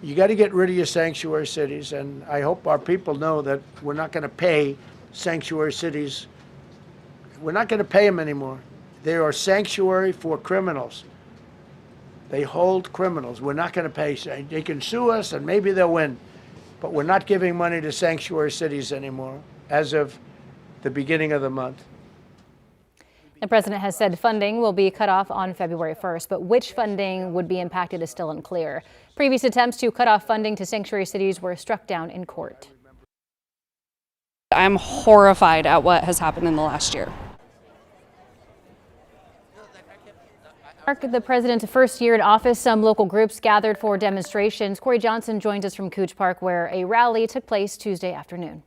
You got to get rid of your sanctuary cities, and I hope our people know that we're not going to pay sanctuary cities. We're not going to pay them anymore. They are sanctuary for criminals. They hold criminals. We're not going to pay. They can sue us and maybe they'll win. But we're not giving money to sanctuary cities anymore as of the beginning of the month. The president has said funding will be cut off on February 1st, but which funding would be impacted is still unclear. Previous attempts to cut off funding to sanctuary cities were struck down in court. I'm horrified at what has happened in the last year. Mark the president's first year in office, some local groups gathered for demonstrations. Corey Johnson joins us from Couch Park, where a rally took place Tuesday afternoon.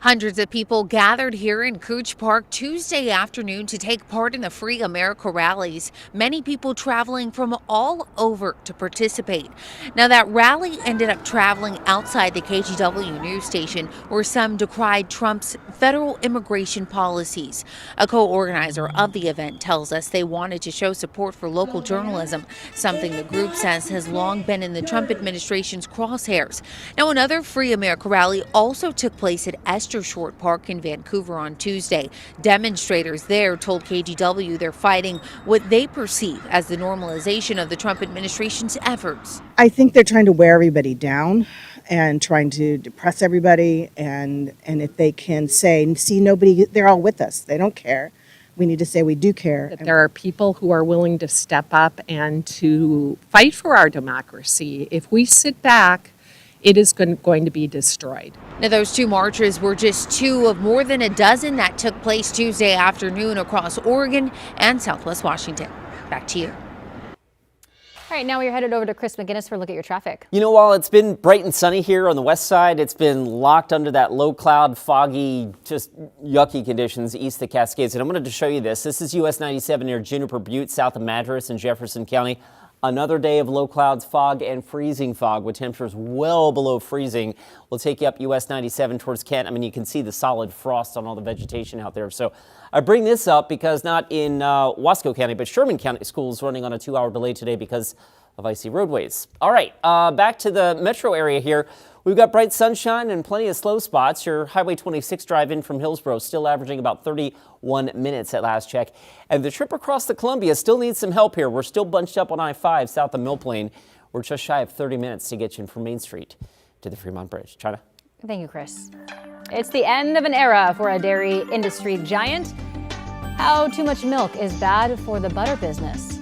Hundreds of people gathered here in Couch Park Tuesday afternoon to take part in the Free America rallies. Many people traveling from all over to participate. Now, that rally ended up traveling outside the KGW news station, where some decried Trump's federal immigration policies. A co-organizer of the event tells us they wanted to show support for local journalism, something the group says has long been in the Trump administration's crosshairs. Now, another Free America rally also took place at Short Park in Vancouver on Tuesday. Demonstrators there told KGW they're fighting what they perceive as the normalization of the Trump administration's efforts. I think they're trying to wear everybody down and trying to depress everybody, and if they can say, see, nobody, they're all with us, they don't care. We need to say we do care. That there are people who are willing to step up and to fight for our democracy. If we sit back, it is going to be destroyed. Now, those two marches were just two of more than a dozen that took place Tuesday afternoon across Oregon and Southwest Washington. Back to you. All right, now we're headed over to Chris McGinnis for a look at your traffic. You know, while it's been bright and sunny here on the west side, it's been locked under that low cloud, foggy, just yucky conditions east of the Cascades. And I'm going to show you this. This is US 97 near Juniper Butte, south of Madras in Jefferson County. Another day of low clouds, fog, and freezing fog with temperatures well below freezing. We'll take you up US 97 towards Kent. I mean, you can see the solid frost on all the vegetation out there. So I bring this up because not in Wasco County, but Sherman County schools running on a 2-hour delay today because of icy roadways. All right, back to the metro area here. We've got bright sunshine and plenty of slow spots. Your Highway 26 drive in from Hillsborough still averaging about 31 minutes at last check. And the trip across the Columbia still needs some help here. We're still bunched up on I-5 south of Mill Plain. We're just shy of 30 minutes to get you in from Main Street to the Fremont Bridge. China? Thank you, Chris. It's the end of an era for a dairy industry giant. How too much milk is bad for the butter business.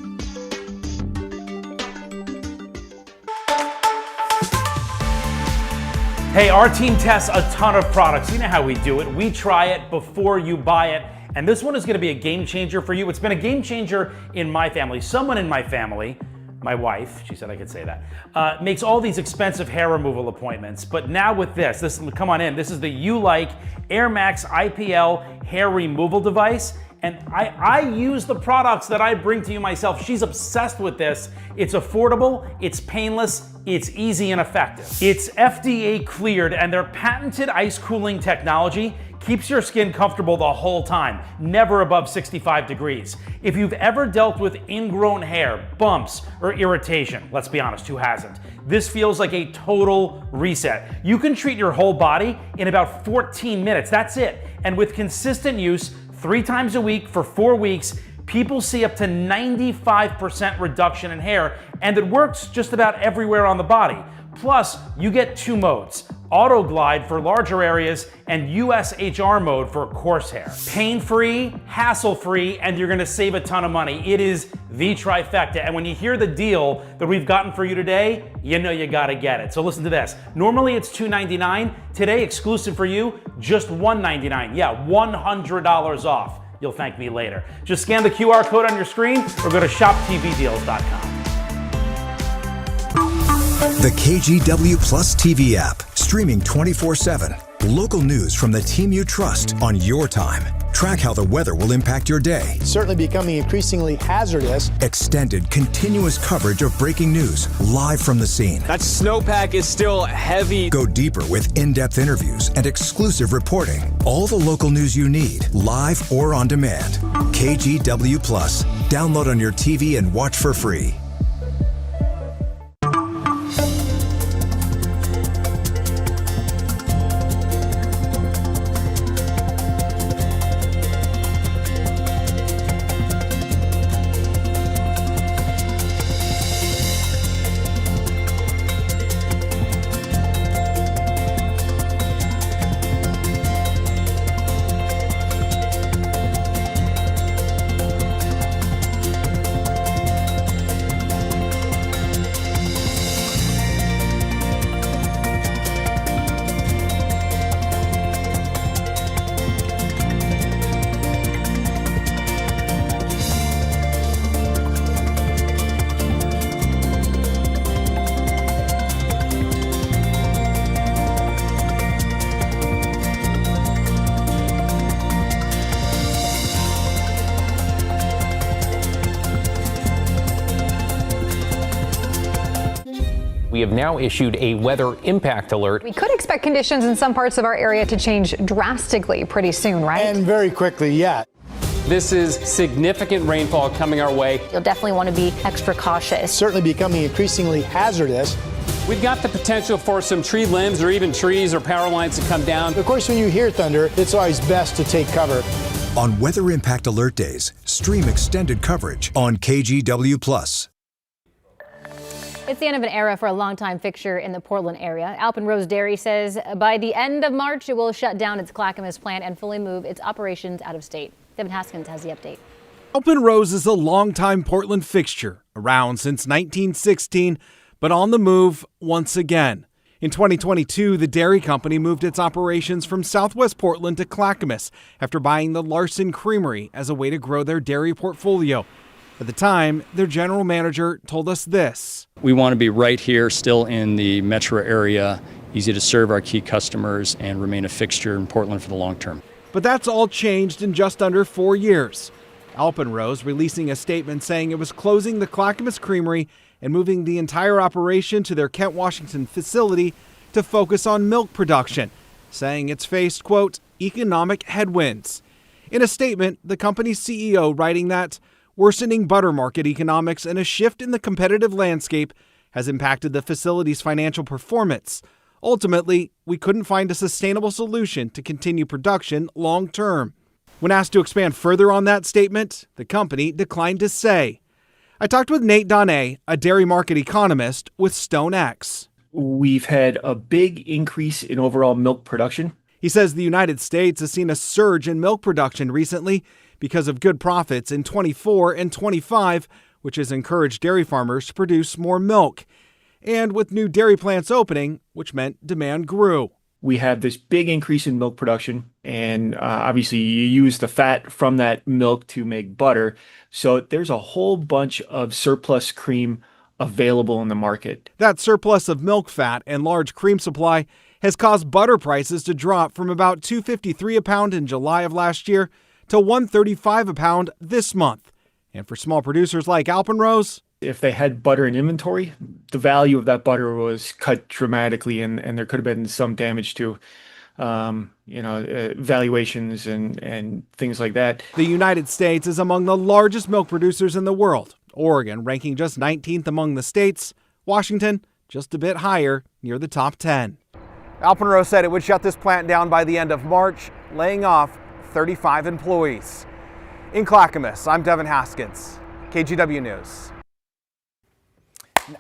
Hey, our team tests a ton of products. You know how we do it. We try it before you buy it. And this one is going to be a game changer for you. It's been a game changer in my family. Someone in my family, my wife, she said I could say that, makes all these expensive hair removal appointments. But now with this, come on in. This is the You-Like Air Max IPL hair removal device. And I use the products that I bring to you myself. She's obsessed with this. It's affordable, it's painless, it's easy and effective. It's FDA cleared, and their patented ice cooling technology keeps your skin comfortable the whole time, never above 65 degrees. If you've ever dealt with ingrown hair, bumps, or irritation, let's be honest, who hasn't? This feels like a total reset. You can treat your whole body in about 14 minutes, that's it. And with consistent use, 3 times a week for 4 weeks, people see up to 95% reduction in hair, and it works just about everywhere on the body. Plus, you get 2 modes, Auto Glide for larger areas and USHR mode for coarse hair. Pain-free, hassle-free, and you're gonna save a ton of money. It is the trifecta, and when you hear the deal that we've gotten for you today, you know you gotta get it. So listen to this. Normally it's $299. Today, exclusive for you, just $199. Yeah, $100 off. You'll thank me later. Just scan the QR code on your screen or go to shoptvdeals.com. The KGW Plus TV app, streaming 24/7. Local news from the team you trust on your time. Track how the weather will impact your day. Certainly becoming increasingly hazardous. Extended, continuous coverage of breaking news live from the scene. That snowpack is still heavy. Go deeper with in-depth interviews and exclusive reporting. All the local news you need, live or on demand. KGW Plus. Download on your TV and watch for free. We have now issued a weather impact alert. We could expect conditions in some parts of our area to change drastically pretty soon, right? And very quickly, yeah. This is significant rainfall coming our way. You'll definitely want to be extra cautious. Certainly becoming increasingly hazardous. We've got the potential for some tree limbs or even trees or power lines to come down. Of course, when you hear thunder, it's always best to take cover. On Weather Impact Alert Days, stream extended coverage on KGW Plus. It's the end of an era for a longtime fixture in the Portland area. Alpenrose Dairy says by the end of March, it will shut down its Clackamas plant and fully move its operations out of state. Devin Haskins has the update. Alpenrose is a longtime Portland fixture, around since 1916, but on the move once again. In 2022, the dairy company moved its operations from southwest Portland to Clackamas after buying the Larson Creamery as a way to grow their dairy portfolio. At the time, their general manager told us this. We want to be right here, still in the metro area, easy to serve our key customers and remain a fixture in Portland for the long term. But that's all changed in just under 4 years. Alpenrose releasing a statement saying it was closing the Clackamas Creamery and moving the entire operation to their Kent, Washington facility to focus on milk production, saying it's faced, quote, economic headwinds. In a statement, the company's CEO writing that worsening butter market economics and a shift in the competitive landscape has impacted the facility's financial performance. Ultimately, we couldn't find a sustainable solution to continue production long term. When asked to expand further on that statement, the company declined to say. I talked with Nate Donnet, a dairy market economist with StoneX. We've had a big increase in overall milk production. He says the United States has seen a surge in milk production recently because of good profits in 24 and 25, which has encouraged dairy farmers to produce more milk. And with new dairy plants opening, which meant demand grew. We have this big increase in milk production, and obviously you use the fat from that milk to make butter. So there's a whole bunch of surplus cream available in the market. That surplus of milk fat and large cream supply has caused butter prices to drop from about $2.53 a pound in July of last year to $1.35 a pound this month. And for small producers like Alpenrose, if they had butter in inventory, the value of that butter was cut dramatically, and there could have been some damage to valuations and things like that. The United States is among the largest milk producers in the world. Oregon ranking just 19th among the states. Washington just a bit higher, near the top 10. Alpenrose said it would shut this plant down by the end of March, laying off 35 employees. In Clackamas, I'm Devin Haskins, KGW News.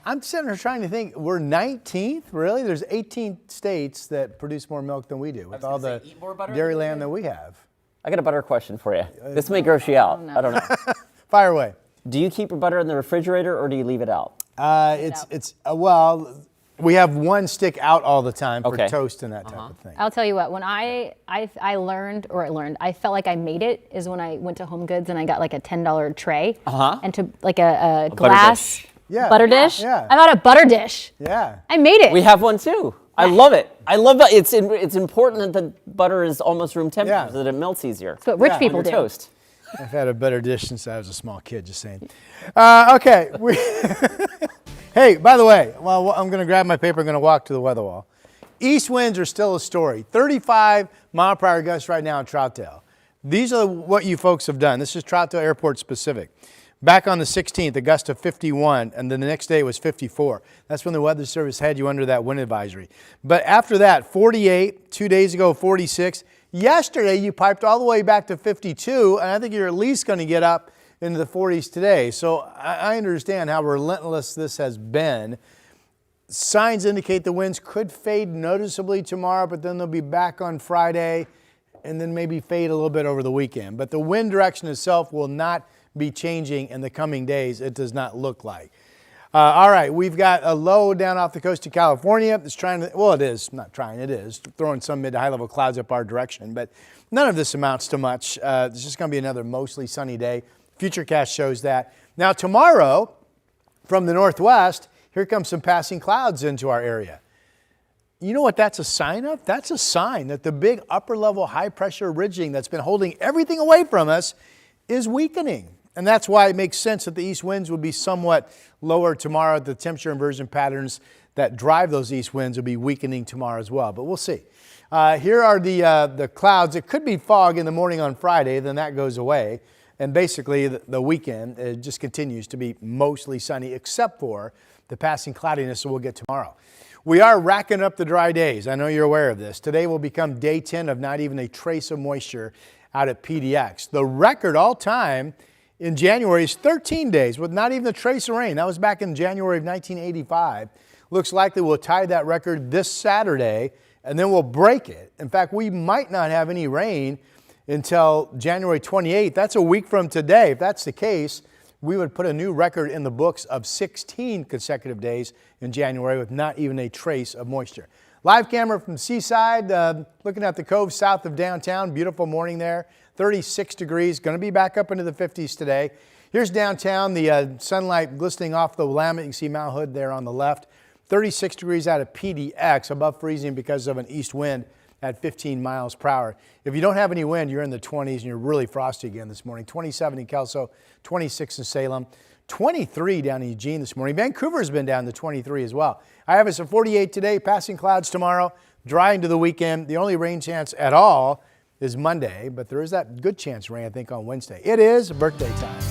I'm sitting here trying to think, we're 19th? Really? There's 18 states that produce more milk than we do, with all the dairy land that we have. I got a butter question for you. This may gross you out. I don't know. Fire away. Do you keep your butter in the refrigerator or do you leave it out? Well, we have one stick out all the time for toast and that type of thing. I'll tell you what, when I felt like I made it is when I went to Home Goods and I got like a $10 tray and to like a glass butter dish. Yeah. I bought a butter dish. Yeah. I made it. We have one too. I love it. I love that. It's important that the butter is almost room temperature so that it melts easier. That's what rich people do. Toast. I've had a butter dish since I was a small kid, just saying. Okay. Hey, by the way, well, I'm going to grab my paper. I'm going to walk to the weather wall. East winds are still a story. 35-mile-per-hour gusts right now in Troutdale. These are what you folks have done. This is Troutdale Airport specific. Back on the 16th, a gust of 51, and then the next day was 54. That's when the Weather Service had you under that wind advisory. But after that, 48, 2 days ago, 46. Yesterday, you piped all the way back to 52, and I think you're at least going to get up into the 40s today. So I understand how relentless this has been. Signs indicate the winds could fade noticeably tomorrow, but then they'll be back on Friday and then maybe fade a little bit over the weekend. But the wind direction itself will not be changing in the coming days. It does not look like. All right, we've got a low down off the coast of California. It's trying to, well, it is not trying, it is throwing some mid to high level clouds up our direction, but none of this amounts to much. It's just going to be another mostly sunny day. Futurecast shows that. Now tomorrow, from the northwest, here comes some passing clouds into our area. You know what that's a sign of? That's a sign that the big upper level high pressure ridging that's been holding everything away from us is weakening. And that's why it makes sense that the east winds will be somewhat lower tomorrow. The temperature inversion patterns that drive those east winds will be weakening tomorrow as well, but we'll see. Here are the clouds. It could be fog in the morning on Friday, then that goes away. And basically the weekend it just continues to be mostly sunny except for the passing cloudiness that we'll get tomorrow. We are racking up the dry days. I know you're aware of this. Today will become day 10 of not even a trace of moisture out at PDX. The record all time in January is 13 days with not even a trace of rain. That was back in January of 1985. Looks likely we'll tie that record this Saturday and then we'll break it. In fact, we might not have any rain until January 28th. That's a week from today. If that's the case, we would put a new record in the books of 16 consecutive days in January with not even a trace of moisture. Live camera from Seaside, looking at the cove south of downtown. Beautiful morning there. 36 degrees, going to be back up into the 50s today. Here's downtown, the sunlight glistening off the Willamette. You can see Mount Hood there on the left. 36 degrees out of PDX, above freezing because of an east wind at 15 miles per hour. If you don't have any wind, you're in the 20s and you're really frosty again this morning. 27 in Kelso, 26 in Salem, 23 down in Eugene this morning. Vancouver's been down to 23 as well. I have us at 48 today, passing clouds tomorrow, dry into the weekend. The only rain chance at all is Monday, but there is that good chance of rain, I think, on Wednesday. It is birthday time.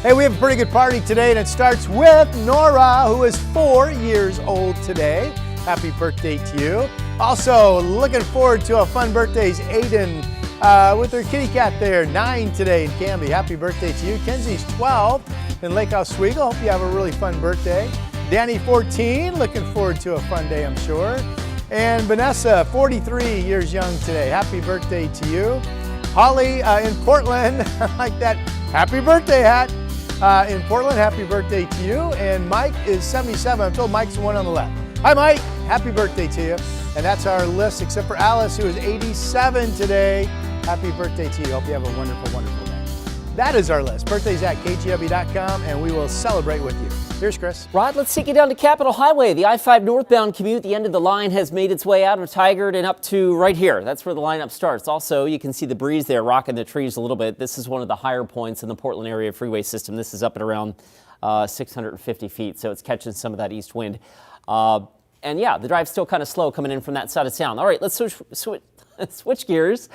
Hey, we have a pretty good party today, and it starts with Nora, who is 4 years old today. Happy birthday to you. Also, looking forward to a fun birthdays, Aiden with her kitty cat there, 9 today in Canby. Happy birthday to you. Kenzie's 12 in Lake Oswego. Hope you have a really fun birthday. Danny, 14, looking forward to a fun day, I'm sure. And Vanessa, 43 years young today. Happy birthday to you. Holly in Portland, I like that happy birthday hat. In Portland, happy birthday to you. And Mike is 77. I'm told Mike's the one on the left. Hi, Mike. Happy birthday to you. And that's our list, except for Alice, who is 87 today. Happy birthday to you. Hope you have a wonderful, wonderful day. That is our list. Birthdays at KGW.com, and we will celebrate with you. Here's Chris. Rod, let's take you down to Capitol Highway. The I-5 northbound commute, the end of the line, has made its way out of Tigard and up to right here. That's where the lineup starts. Also, you can see the breeze there rocking the trees a little bit. This is one of the higher points in the Portland area freeway system. This is up at around 650 feet, so it's catching some of that east wind. And yeah, the drive's still kind of slow coming in from that side of town. All right, let's switch gears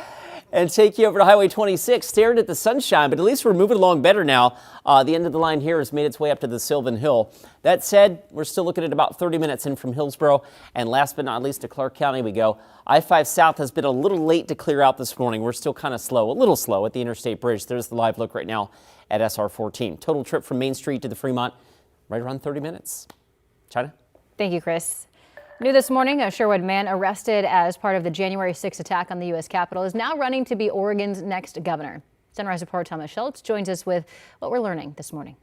and take you over to Highway 26. Staring at the sunshine, but at least we're moving along better now. The end of the line here has made its way up to the Sylvan Hill. That said, we're still looking at about 30 minutes in from Hillsborough. And last but not least, to Clark County we go. I-5 South has been a little late to clear out this morning. We're still kind of slow, a little slow at the Interstate Bridge. There's the live look right now at SR 14. Total trip from Main Street to the Fremont, right around 30 minutes. China? Thank you, Chris. New this morning, a Sherwood man arrested as part of the January 6th attack on the U.S. Capitol is now running to be Oregon's next governor. Sunrise reporter Thomas Schultz joins us with what we're learning this morning.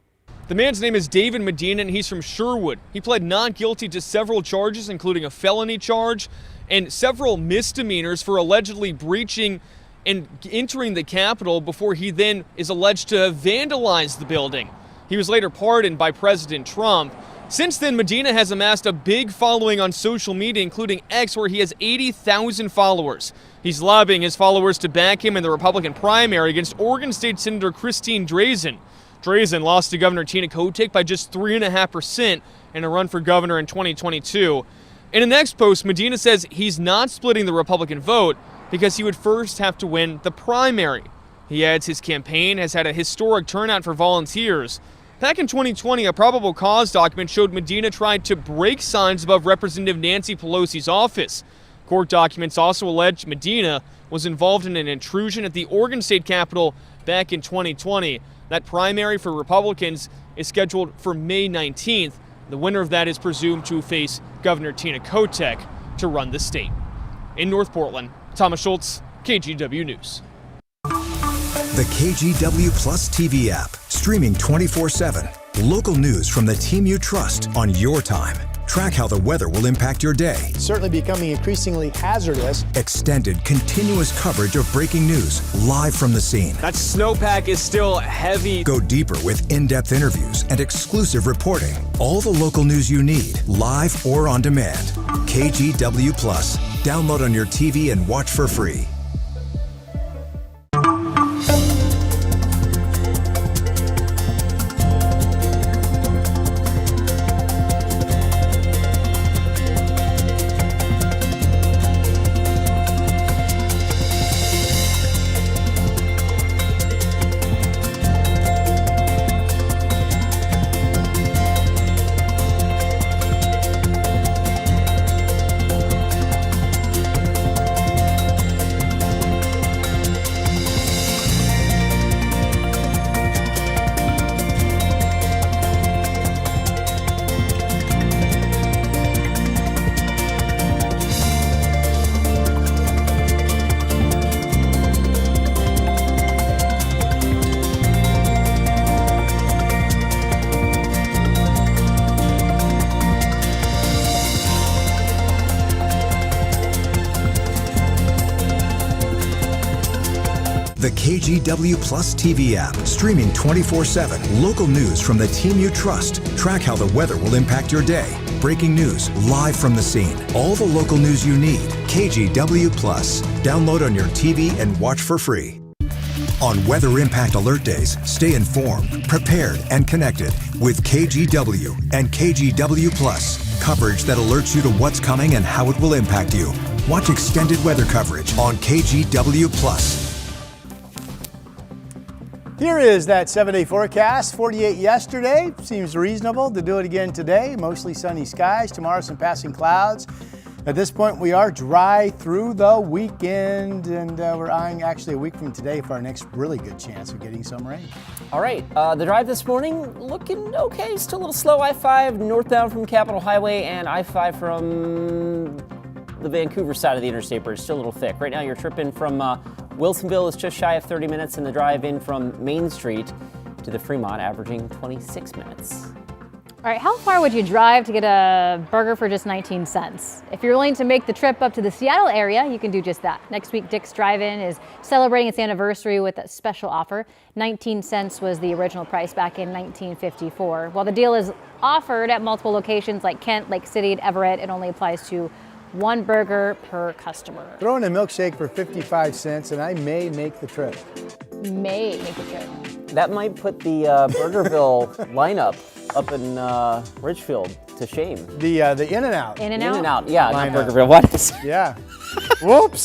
The man's name is David Medina, and he's from Sherwood. He pled not guilty to several charges, including a felony charge and several misdemeanors for allegedly breaching and entering the Capitol before he then is alleged to have vandalized the building. He was later pardoned by President Trump. Since then, Medina has amassed a big following on social media, including X, where he has 80,000 followers. He's lobbying his followers to back him in the Republican primary against Oregon State Senator Christine Drazan. Drazan lost to Governor Tina Kotek by just 3.5% in a run for governor in 2022. In a next post, Medina says he's not splitting the Republican vote because he would first have to win the primary. He adds his campaign has had a historic turnout for volunteers. Back in 2020, a probable cause document showed Medina tried to break signs above Representative Nancy Pelosi's office. Court documents also allege Medina was involved in an intrusion at the Oregon State Capitol back in 2020. That primary for Republicans is scheduled for May 19th. The winner of that is presumed to face Governor Tina Kotek to run the state. In North Portland, Thomas Schultz, KGW News. The KGW Plus TV app, streaming 24/7. Local news from the team you trust on your time. Track how the weather will impact your day. Certainly becoming increasingly hazardous. Extended, continuous coverage of breaking news, live from the scene. That snowpack is still heavy. Go deeper with in-depth interviews and exclusive reporting. All the local news you need, live or on demand. KGW Plus. Download on your TV and watch for free. The KGW Plus TV app, streaming 24/7. Local news from the team you trust. Track how the weather will impact your day. Breaking news, live from the scene. All the local news you need. KGW Plus. Download on your TV and watch for free. On weather impact alert days, stay informed, prepared, and connected with KGW and KGW Plus. Coverage that alerts you to what's coming and how it will impact you. Watch extended weather coverage on KGW Plus. Here is that 7-day forecast. 48 yesterday. Seems reasonable to do it again today. Mostly sunny skies. Tomorrow, some passing clouds. At this point, we are dry through the weekend, and we're eyeing actually a week from today for our next really good chance of getting some rain. All right, the drive this morning looking okay. Still a little slow. I-5 northbound from Capitol Highway and I-5 from the Vancouver side of the interstate bridge. Still a little thick. Right now, you're tripping from Wilsonville is just shy of 30 minutes, and the drive in from Main Street to the Fremont averaging 26 minutes. All right, how far would you drive to get a burger for just 19 cents? If you're willing to make the trip up to the Seattle area, you can do just that. Next week, Dick's Drive-In is celebrating its anniversary with a special offer. 19 cents was the original price back in 1954. While the deal is offered at multiple locations like Kent, Lake City, and Everett, it only applies to one burger per customer. Throw in a milkshake for 55 cents, and I may make the trip. May make the trip. That might put the Burgerville lineup up in Ridgefield to shame. The In-N-Out. In-N-Out? In-N-Out, yeah, not Lineup. Burgerville. What is Yeah. Whoops.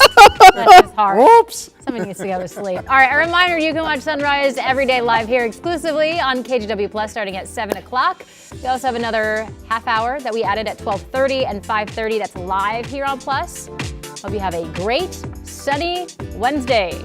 That's just hard. Whoops. Someone needs to go to sleep. All right, a reminder, you can watch sunrise every day live here exclusively on KGW Plus starting at 7 o'clock. We also have another half hour that we added at 12:30 and 5:30 that's live here on Plus. Hope you have a great, sunny Wednesday.